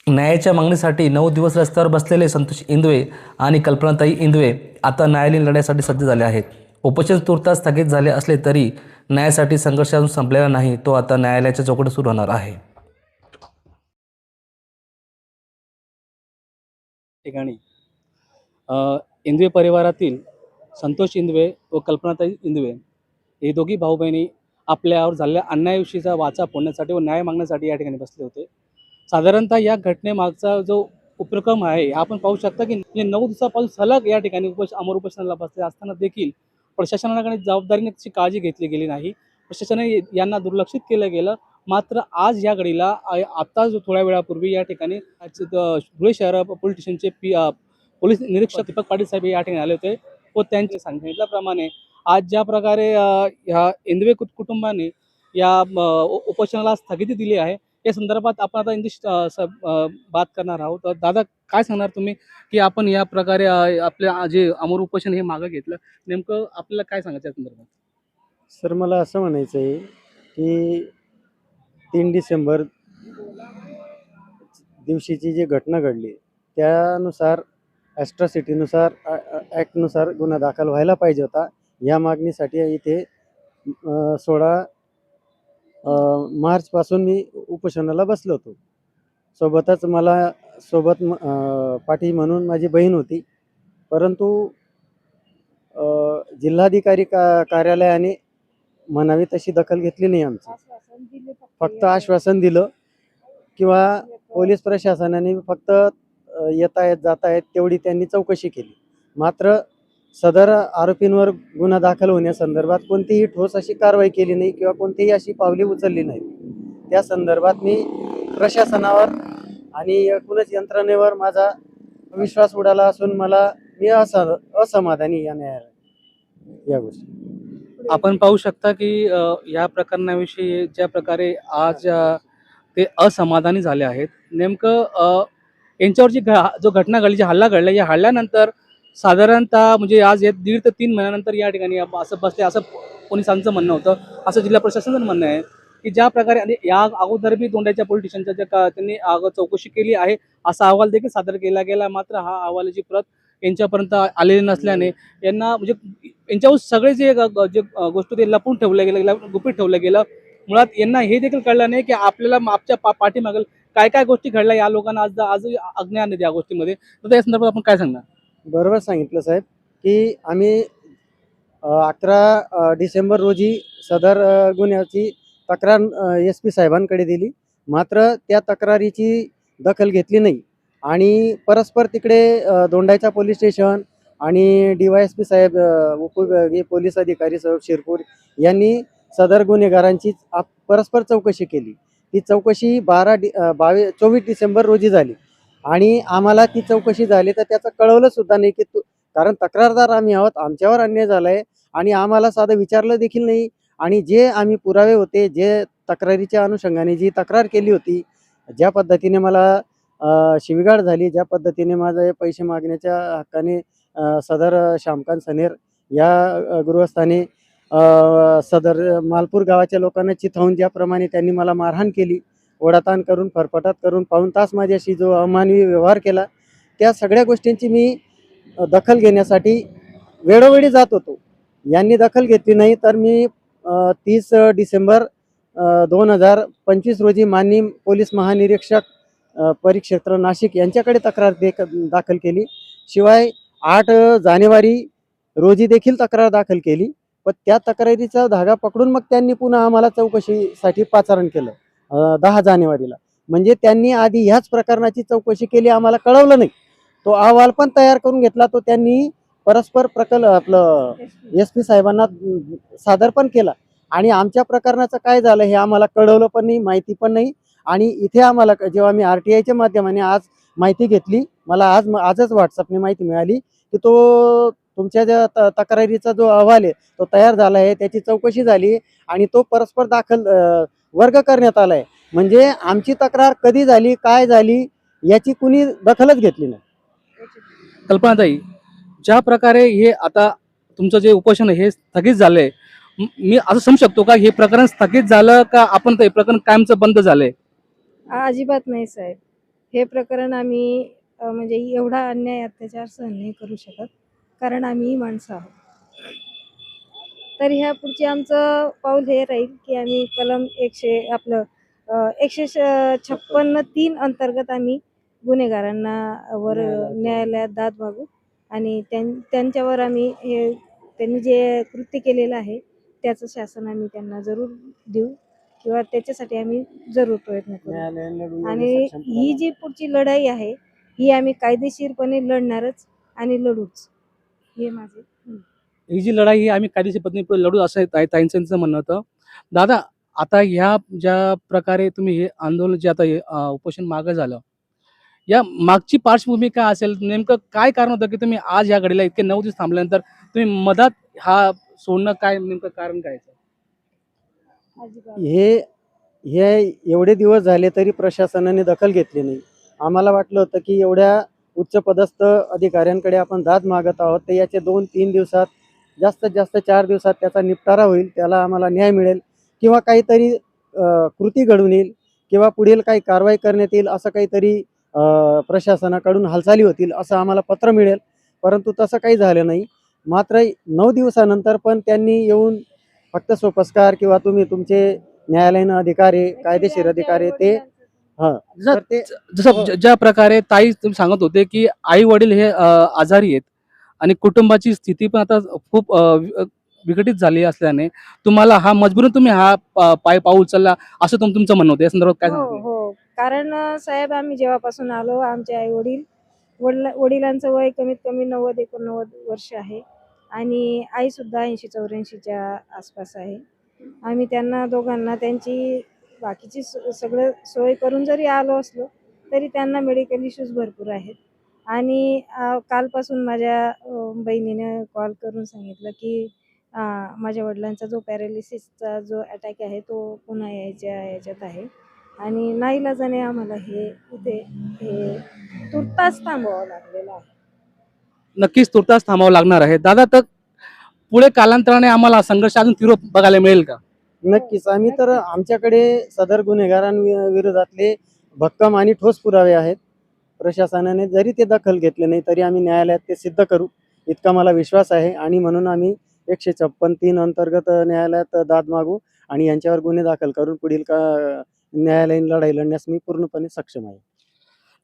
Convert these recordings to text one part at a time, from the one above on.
न्यायाच्या मागणीसाठी 9 दिवस रस्त्यावर बसलेले संतोष इंदवे आणि कल्पनाताई इंदवे आता न्यायालयीन लढ्यासाठी सज्ज झाले आहेत. उपोषण तुर्तास स्थगित झाले असले तरी न्यायासाठी संघर्ष अजून संपलेला नाही. तो आता न्यायालयाच्या चौकटीत सुरू होणार आहे. ठिकाणी इंदवे परिवारातील संतोष इंदवे व कल्पनाताई इंदवे हे दोघी भाऊ बहिणी आपल्यावर झालेल्या अन्यायाविषयीचा वाचा फोडण्यासाठी व न्याय मागण्यासाठी या ठिकाणी बसले होते. साधारणतः या घटनेमागचा जो उपक्रम आहे आपण पाहू शकता की 9 दिवसापासून सलग या ठिकाणी अमर उपोषणाला बसले असताना देखील प्रशासनाकडे जबाबदारीने त्याची काळजी घेतली गेली नाही. प्रशासनाने यांना दुर्लक्षित केलं गेलं. मात्र आज या घडीला आता जो थोड्या वेळापूर्वी या ठिकाणी धुळे शहर पोलीस स्टेशनचे पोलीस निरीक्षक दीपक पाटील साहेब या ठिकाणी आले होते व त्यांचे सांगितल्याप्रमाणे आज ज्या प्रकारे ह्या इंदवे कुटुंबाने या उपोषणाला स्थगिती दिली आहे या संदर्भात आपण आता बात करणार आहोत. तर दादा काय सांगणार तुम्ही की आपण या प्रकारे आपल्या जे अमर उपोषण हे मागं घेतलं, नेमकं आपल्याला काय सांगायचं या संदर्भात? सर, मला असं म्हणायचं आहे की 3 डिसेंबर दिवशीची जी घटना घडली त्यानुसार ॲट्रॉसिटीनुसार ॲक्टनुसार गुन्हा दाखल व्हायला पाहिजे होता. या मागणीसाठी इथे 16 मार्चपासून मी उपोषणाला बसलो होतो. सोबतच मला पाठी म्हणून माझी बहीण होती. परंतु जिल्हाधिकारी कार्यालयाने म्हणावी तशी दखल घेतली नाही आमची. फक्त आश्वासन दिलं किंवा पोलीस प्रशासनाने फक्त येतायत जातायत तेवढी त्यांनी चौकशी केली. मात्र सदर आरोपींवर गुन्हा दाखल होण्यासंदर्भात कोणतीही ठोस अशी कारवाई केली नाही किंवा कोणतीही अशी पावले उचलली नाहीत. त्या संदर्भात मी प्रशासनावर आणि एकूणच यंत्रणेवर माझा विश्वास उडाला असून मी असमाधानी या गोष्टी. आपण पाहू शकता की या प्रकरणाविषयी ज्या प्रकारे आज ते असमाधानी झाले आहेत. नेमकं यांच्यावर जो घटना घडली, जी हल्ला घडला, या हल्ल्यानंतर साधारणतः म्हणजे आज 1.5 ते 3 महिन्यानंतर या ठिकाणी असं बसले असं पोलिसांचं म्हणणं होतं, असं जिल्हा प्रशासनाचं म्हणणं आहे की ज्या प्रकारे आणि या अगोदर बी दोंड्याच्या पोलीस स्टेशनच्या त्यांनी चौकशी केली आहे असा अहवाल देखील सादर केला गेला. मात्र हा अहवालाची प्रत यांच्यापर्यंत आलेली नसल्याने यांना म्हणजे यांच्यावर सगळे जे गोष्टी ते लपून ठेवल्या गेलं, गुपित ठेवलं गेलं. मुळात यांना हे देखील कळलं नाही की आपल्याला आपच्या पाठीमागील काय काय गोष्टी घडल्या या लोकांना आज अज्ञान आहे या गोष्टीमध्ये. तर या संदर्भात आपण काय सांगणार? बरोबर सांगितलं साहेब की आम्ही 11 डिसेंबर रोजी सदर गुन्ह्याची तक्रार SP साहेबांकडे दिली. मात्र त्या तक्रारीची दखल घेतली नाही आणि परस्पर तिकडे दोंडाईचा पोलीस स्टेशन आणि DYSP साहेब उपविभागीय पोलीस अधिकारी साहेब शिरपूर यांनी सदर गुन्हेगारांची परस्पर चौकशी केली. ती चौकशी 24 डिसेंबर रोजी झाली आणि आम्हाला ती चौकशी झाली तर त्याचं कळवलं सुद्धा नाही की कारण तक्रारदार आम्ही आहोत, आमच्यावर अन्याय झाला आहे आणि आम्हाला साधं विचारलं देखील नाही. आणि जे आम्ही पुरावे होते, जे तक्रारीच्या अनुषंगाने जी तक्रार केली होती, ज्या पद्धतीने मला शिवीगाळ झाली, ज्या पद्धतीने माझे पैसे मागण्याच्या हक्काने सदर श्यामकांत सनेर या गृहस्थाने सदर मालपूर गावाच्या लोकांना चिथावून ज्याप्रमाणे त्यांनी मला मारहाण केली, ओढाताण करून फरफटाट करून पाऊण तास माझ्याशी जो अमानवी व्यवहार केला, त्या सगळ्या गोष्टींची मी दखल घेण्यासाठी वेळोवेळी जात होतो. यांनी दखल घेतली नाही तर मी 30 डिसेंबर 2025 रोजी माननीय पोलीस महानिरीक्षक परिक्षेत्र नाशिक यांच्याकडे तक्रार दाखल केली. शिवाय 8 जानेवारी रोजी देखील तक्रार दाखल केली. पण त्या तक्रारीचा धागा पकडून मग त्यांनी पुन्हा आम्हाला चौकशीसाठी पाचारण केलं 10 जानेवारीला. म्हणजे त्यांनी आधी ह्याच प्रकरणाची चौकशी केली, आम्हाला कळवलं नाही. तो अहवाल पण तयार करून घेतला, तो त्यांनी परस्पर आपलं SP साहेबांना सादर पण केला आणि आमच्या प्रकरणाचं काय झालं हे आम्हाला कळवलं पण नाही, माहिती पण नाही. आणि इथे आम्हाला जेव्हा मी RTIच्या माध्यमाने आज माहिती घेतली, मला आजच WhatsAppने माहिती मिळाली की तो तुमच्या ज्या तक्रारीचा जो अहवाल आहे तो तयार झाला आहे, त्याची चौकशी झाली आणि तो परस्पर दाखल वर्ग करण्यात आला आहे. म्हणजे आमची तक्रार कधी झाली, काय झाली याची कुणी दखलच घेतली नाही. कल्पनाताई, ज्या प्रकारे हे आता तुमचं जे उपोषण हे स्थगित झालंय, मी असं समजू शकतो का हे प्रकरण स्थगित झालं का आपण ते प्रकरण कायमचं बंद झालंय? अजिबात नाही साहेब. हे प्रकरण आम्ही म्हणजे एवढा अन्याय अत्याचार सहन नाही करू शकत, कारण आम्ही माणसं आहोत. तर ह्या पुढचे आमचं पाऊल हे राहील की आम्ही कलम 156(3) अंतर्गत आम्ही गुन्हेगारांना वर न्यायालयात दाद मागू आणि त्यांच्यावर आम्ही त्यांनी जे कृत्य केलेलं आहे त्याचं शासन आम्ही त्यांना जरूर देऊ किंवा त्याच्यासाठी आम्ही जरूर प्रयत्न करू. आणि ही जी पुढची लढाई आहे ही आम्ही कायदेशीरपणे लढणारच आणि लढूच, हे माझे ही जी लढाई ही आम्ही कायदेशीर पद्धतीने लढू असं ताईंचं म्हणणं होतं. दादा, आता ह्या ज्या प्रकारे तुम्ही हे आंदोलन जे आता हे उपोषण मागं झालं, या मागची पार्श्वभूमी काय असेल? नेमकं काय कारण होतं की तुम्ही आज या घडीला इतके 9 दिवस थांबल्यानंतर तुम्ही मधात हा सोडणं काय नेमकं कारण काय आहे? अजिबात हे हे एवढे दिवस झाले तरी प्रशासनाने दखल घेतली नाही. आम्हाला वाटलं होतं की एवढ्या उच्चपदस्थ अधिकाऱ्यांकडे आपण दाद मागत आहोत, तर याचे 2-3 दिवसात, जास्तीत जास्त 4 दिवसात त्याचा निपटारा होईल, त्याला आम्हाला न्याय मिळेल किंवा काहीतरी कृती घडून येईल किंवा पुढील काही कारवाई करण्यात येईल, असं काहीतरी प्रशासनाकडून हालचाली होतील असं आम्हाला पत्र मिळेल. परंतु तसं काही झालं नाही. मात्र 9 दिवसानंतर पण त्यांनी येऊन फक्त सोपस्कार किंवा तुम्ही तुमचे न्यायालयीन अधिकारी, कायदेशीर अधिकारी ते हां, तर ते जसं ज्या प्रकारे ताई तुम्ही सांगत होते की आई वडील हे आजारी आहेत आणि कुटुंबाची स्थिती पण आता खूप विकटित झाली असल्याने तुम्हाला हा मजबुरीने तुम्ही हा पाऊल उचलला असं तुमचं म्हणणं होतं. या संदर्भात काय हो सांगता? हो, कारण साहेब आम्ही जेव्हापासून आलो आमचे आई वडिलांचं वय कमीत कमी 90-89 वर्ष आहे आणि आईसुद्धा 80-84च्या आसपास आहे. आम्ही त्यांना दोघांना त्यांची बाकीची सगळं सोय करून जरी आलो असलो तरी त्यांना मेडिकल इश्यूज भरपूर आहेत आणि कालपासून माझ्या बहिणीने कॉल करून सांगितलं की माझ्या वडिलांचा जो पॅरालिसिसचा जो अटॅक आहे तो पुन्हा याच्यात आहे आणि नाईलाजाने आम्हाला हे तुर्तास थांबवावं लागलेलं आहे. नक्कीच तुर्तास थांबावं लागणार आहे. दादा, तर पुढे कालांतराने आम्हाला संघर्ष अजून तीव्र बघायला मिळेल का? नक्कीच आम्ही तर आमच्याकडे सदर गुन्हेगारांविरोधातले भक्कम आणि ठोस पुरावे आहेत. प्रशासनाने जरी ते दखल घेतले नाही तरी आम्ही न्यायालयात ते सिद्ध करू इतका मला विश्वास आहे आणि म्हणून आम्ही 156(3) अंतर्गत न्यायालयात दाद मागू आणि यांच्यावर गुन्हे दाखल करून पुढील न्यायालयीन लढाई लढण्यास मी पूर्णपणे सक्षम आहे.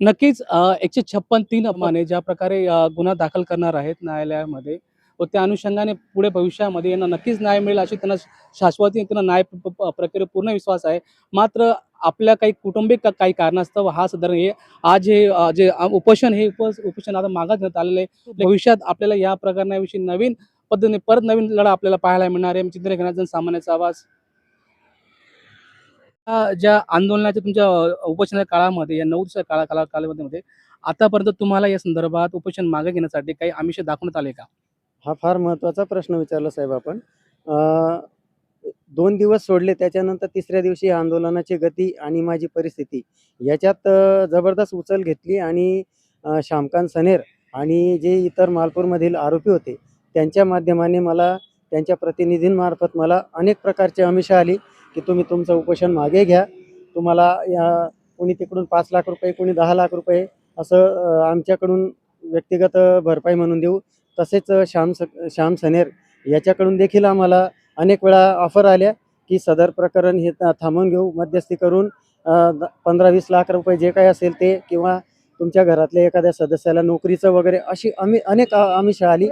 नक्कीच 156(3) प्रमाणे ज्या प्रकारे गुन्हा दाखल करणार आहेत न्यायालयामध्ये व त्या अनुषंगाने पुढे भविष्यामध्ये यांना नक्कीच न्याय मिळेल अशी त्यांना शाश्वती, त्यांना न्याय प्रक्रियेवर पूर्ण विश्वास आहे. मात्र आपल्या काही कौटुंबिक काही कारणास्तव हा साधारण हे आज हे जे उपोषण हे उपोषण आता मागे घेण्यात आलेलं आहे. भविष्यात आपल्याला या प्रकरणाविषयी नवीन पद्धतीने परत नवीन लढा आपल्याला पाहायला मिळणार आहे. चिंतन घेण्याचा सामान्याचा आवाज. ज्या आंदोलनाच्या तुमच्या उपोषणाच्या काळामध्ये या 9 दिवसाच्या कालावधीमध्ये आतापर्यंत तुम्हाला या संदर्भात उपोषण मागे घेण्यासाठी काही आमिष दाखवण्यात आले का? हा फार महत्त्वाचा प्रश्न विचारला साहेब आपण. 2 दिवस सोडले त्याच्यानंतर तिसऱ्या दिवशी आंदोलनाची गती आणि माझी परिस्थिती याच्यात जबरदस्त उचल घेतली आणि श्यामकांत सनेर आणि जे इतर मालपूरमधील आरोपी होते त्यांच्या माध्यमाने मला, त्यांच्या प्रतिनिधींमार्फत मला अनेक प्रकारची आमिषं आली की तुम्ही तुमचं उपोषण मागे घ्या, तुम्हाला कोणी तिकडून 5 लाख रुपये, कोणी 10 लाख रुपये असं आमच्याकडून व्यक्तिगत भरपाई म्हणून देऊ. तसेच श्याम सनेर याच्याकडून देखील आम्हाला अनेक वेळा ऑफर आल्या की सदर प्रकरण हे थांबवून घेऊ, मध्यस्थी करून 15-20 लाख रुपये जे काही असेल ते, किंवा तुमच्या घरातल्या एखाद्या सदस्याला नोकरीचं वगैरे, अशी अनेक आमिषं आली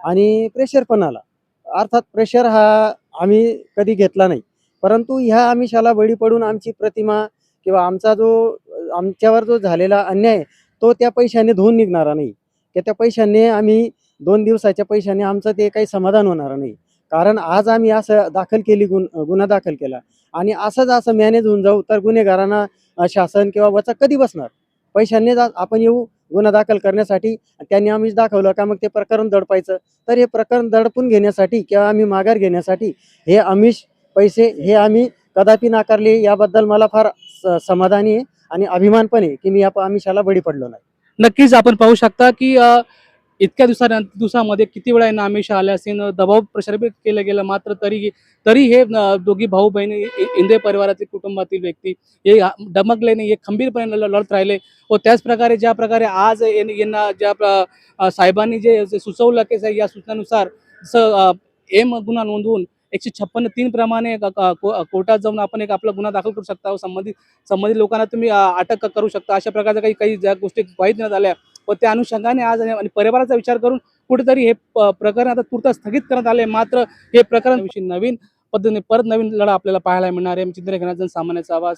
आणि प्रेशर पण आला. अर्थात प्रेशर हा आम्ही कधी घेतला नाही, परंतु ह्या आमिषाला बळी पडून आमची प्रतिमा किंवा आमच्यावर जो झालेला अन्याय तो त्या पैशाने धुवून निघणारा नाही, की त्या पैशाने आम्ही 2 दिवसाच्या पैशाने आमचं ते काही समाधान होणार नाही. कारण आज आम्ही असं गुन्हा दाखल केला आणि असं मॅनेज होऊन जाऊ तर गुन्हेगारांना शासन किंवा वचक कधी बसणार? पैशाने आपण येऊ गुन्हा दाखल करण्यासाठी, त्यांनी आम्हीच दाखवलं का मग ते प्रकरण दडपायचं? तर हे प्रकरण दडपून घेण्यासाठी किंवा आम्ही माघार घेण्यासाठी हे आमिष पैसे हे आम्ही कदापि नाकारले. याबद्दल मला फार समाधानी आहे आणि अभिमान पण आहे की मी या आमिषाला बळी पडलो नाही. नक्कीच आपण पाहू शकता की इतक्या दिवसामध्ये किती वेळा यांना आमिष आल्या असतील, दबाव प्रसारित केलं गेलं, मात्र तरी हे दोघी भाऊ बहिणी इंदे परिवारातील कुटुंबातील व्यक्ती हे दमकले नाही, हे खंबीरपणे लढत राहिले. व त्याच प्रकारे ज्या प्रकारे आज यांना साहेबांनी जे सुचवलं की या सूचनानुसार एम गुन्हा नोंदवून 156(3) प्रमाणे कोर्टात जाऊन आपण एक आपला गुन्हा दाखल करू शकता व संबंधित लोकांना तुम्ही अटक करू शकता. अशा प्रकारच्या काही ज्या गोष्टी ग्वाही देण्यात आल्या व त्या अनुषंगाने आज आणि परिवाराचा विचार करून कुठेतरी हे प्रकरण आता तूर्त स्थगित करण्यात आले. मात्र हे प्रकरण नवीन पद्धतीने परत नवीन लढा आपल्याला पाहायला मिळणार आहे. चिंतन जनसामान्याचा आवाज.